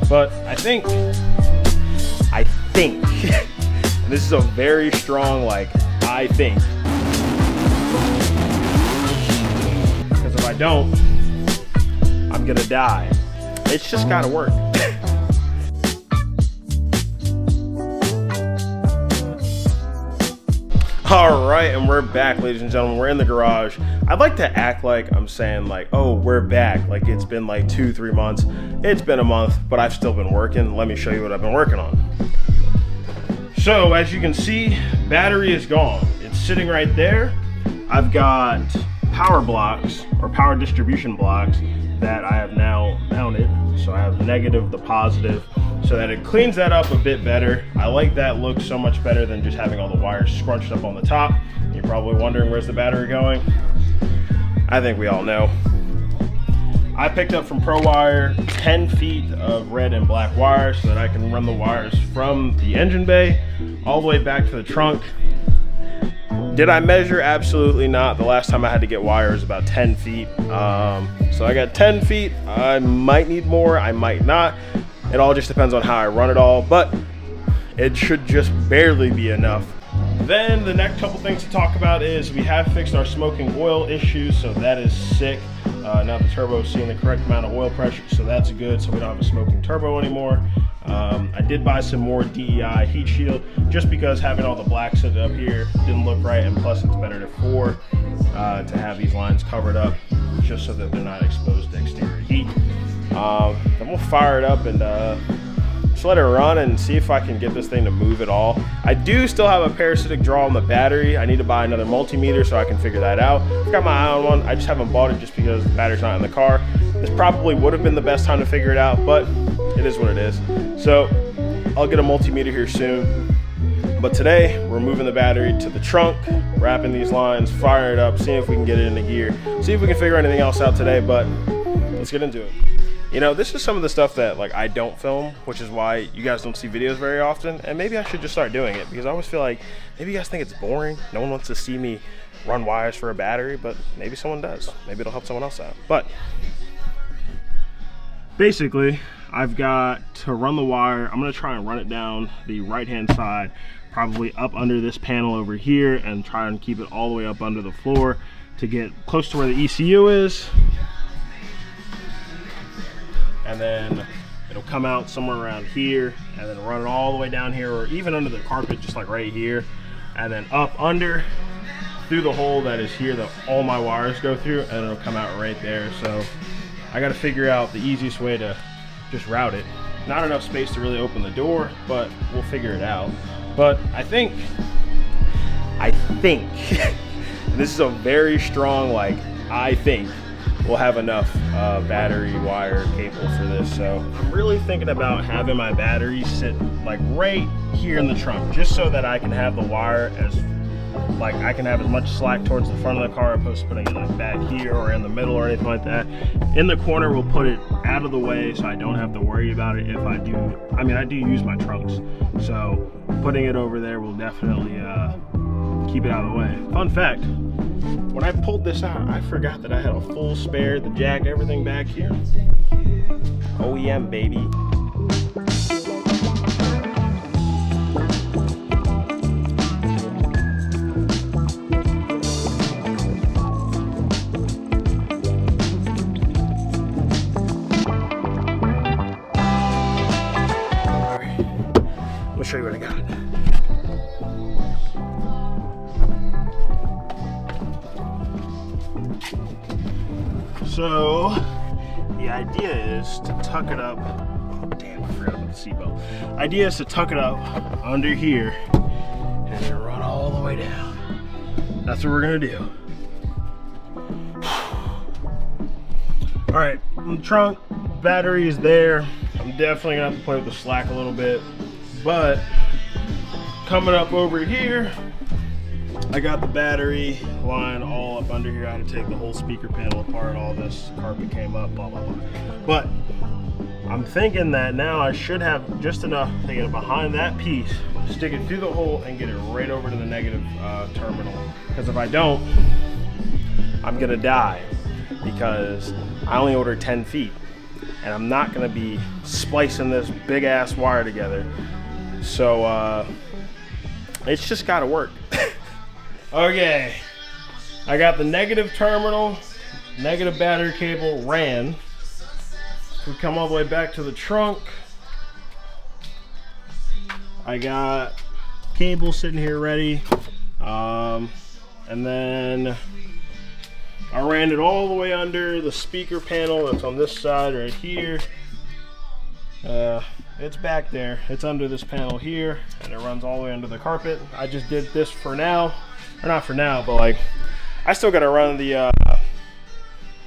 But I think, and this is a very strong, like, I think. Because if I don't, I'm gonna die. It's just gotta work. All right, and we're back, ladies and gentlemen. We're in the garage. I'd like to act like I'm saying like, oh, we're back. Like it's been like 2-3 months. It's been a month, but I've still been working. Let me show you what I've been working on. So as you can see, battery is gone. It's sitting right there. I've got power blocks or power distribution blocks that I have now mounted. So I have the negative, the positive, so that it cleans that up a bit better. I like that look so much better than just having all the wires scrunched up on the top. You're probably wondering, where's the battery going? I think we all know. I picked up from ProWire 10 feet of red and black wire so that I can run the wires from the engine bay all the way back to the trunk. Did I measure? Absolutely not. The last time I had to get wire was about 10 feet. So I got 10 feet. I might need more, I might not. It all just depends on how I run it all, but it should just barely be enough. Then the next couple things to talk about is we have fixed our smoking oil issues, so that is sick. Now the turbo is seeing the correct amount of oil pressure, so that's good, so we don't have a smoking turbo anymore. I did buy some more DEI heat shield just because having all the black set up here didn't look right, and plus it's better to have these lines covered up just so that they're not exposed to exterior heat. Then we'll fire it up and just let it run and see if I can get this thing to move at all. I do still have a parasitic draw on the battery. I need to buy another multimeter so I can figure that out. I've got my eye on one. I just haven't bought it just because the battery's not in the car. This probably would have been the best time to figure it out, but it is what it is. So I'll get a multimeter here soon. But today we're moving the battery to the trunk, wrapping these lines, firing it up, seeing if we can get it into gear, see if we can figure anything else out today, but let's get into it. You know, this is some of the stuff that like I don't film, which is why you guys don't see videos very often, and maybe I should just start doing it because I always feel like maybe you guys think it's boring. No one wants to see me run wires for a battery, but maybe someone does. Maybe it'll help someone else out. But basically, I've got to run the wire. I'm gonna try and run it down the right-hand side, probably up under this panel over here, and try and keep it all the way up under the floor to get close to where the ECU is. And then it'll come out somewhere around here and then run it all the way down here, or even under the carpet, just like right here, and then up under through the hole that is here that all my wires go through, and it'll come out right there. So I got to figure out the easiest way to just route it. Not enough space to really open the door, but we'll figure it out. But I think and this is a very strong, like, I think we'll have enough battery wire cable for this. So I'm really thinking about having my battery sit like right here in the trunk, just so that I can have the wire as like I can have as much slack towards the front of the car opposed to putting it like back here or in the middle or anything like that. In the corner, we'll put it out of the way so I don't have to worry about it if I do. I mean, I do use my trunks, so putting it over there will definitely keep it out of the way. Fun fact, when I pulled this out, I forgot that I had a full spare, the jack, everything back here. OEM, baby. All right, let me show you what I got. So the idea is to tuck it up. Oh damn, I forgot about the seatbelt. Idea is to tuck it up under here and then run all the way down. That's what we're gonna do. All right, in the trunk, battery is there. I'm definitely gonna have to play with the slack a little bit, but coming up over here, I got the battery line all up under here. I had to take the whole speaker panel apart. All this carpet came up, blah, blah, blah. But I'm thinking that now I should have just enough to get behind that piece stick it through the hole and get it right over to the negative terminal. Because if I don't, I'm gonna die, because I only ordered 10 feet and I'm not gonna be splicing this big ass wire together. So it's just gotta work. Okay, I got the negative terminal, negative battery cable ran. We come all the way back to the trunk. I got cable sitting here ready. And then I ran it all the way under the speaker panel that's on this side right here. It's back there. It's under this panel here, and it runs all the way under the carpet. I just did this for now, or not for now, but like I still gotta run the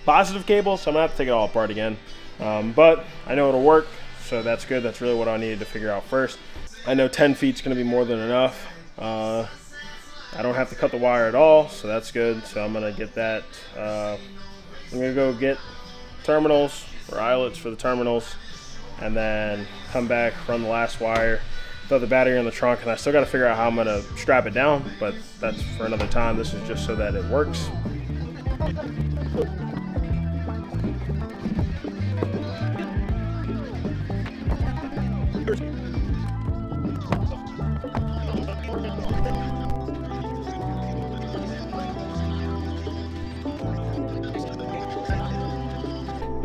positive cable, so I'm gonna have to take it all apart again. But I know it'll work, so that's good. That's really what I needed to figure out first. I know 10 feet's gonna be more than enough. I don't have to cut the wire at all, so that's good. So I'm gonna get that. I'm gonna go get terminals or eyelets for the terminals, and then come back, run the last wire, throw the battery in the trunk, and I still gotta figure out how I'm gonna strap it down, but that's for another time. This is just so that it works.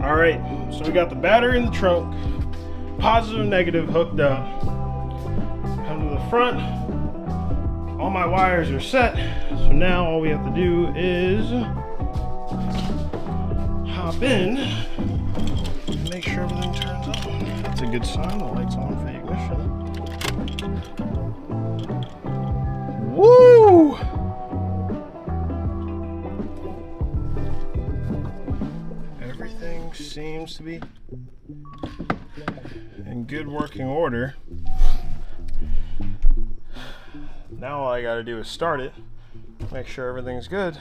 All right, so we got the battery in the trunk, positive and negative hooked up. Come to the front, all my wires are set. So now all we have to do is hop in and make sure everything turns on. That's a good sign, the light's on for the ignition. Woo! Everything seems to be in good working order. Now all I gotta do is start it, make sure everything's good.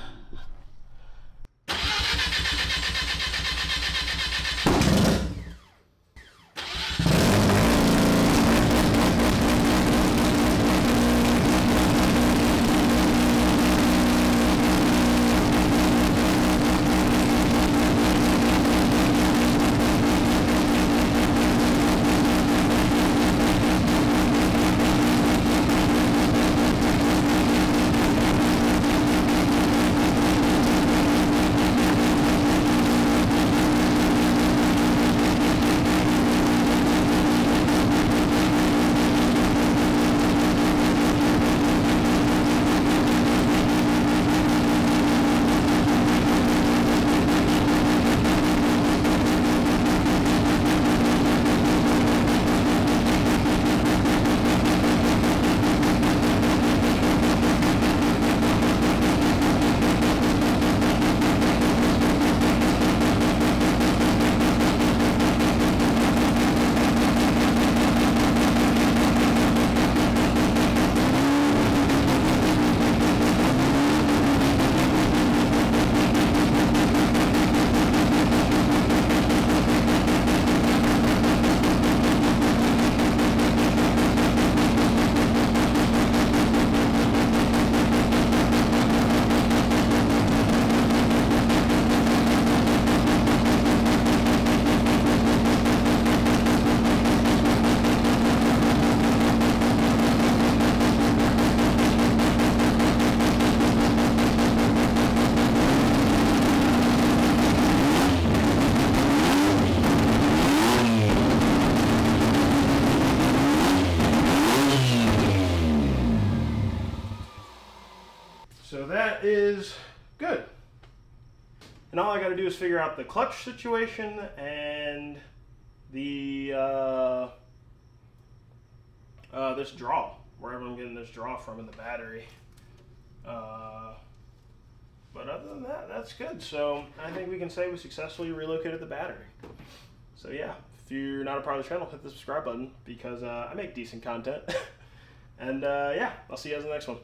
So that is good. And all I got to do is figure out the clutch situation and the this draw, wherever I'm getting this draw from in the battery. But other than that, that's good. So I think we can say we successfully relocated the battery. So yeah, if you're not a part of the channel, hit the subscribe button, because I make decent content. And yeah, I'll see you guys in the next one.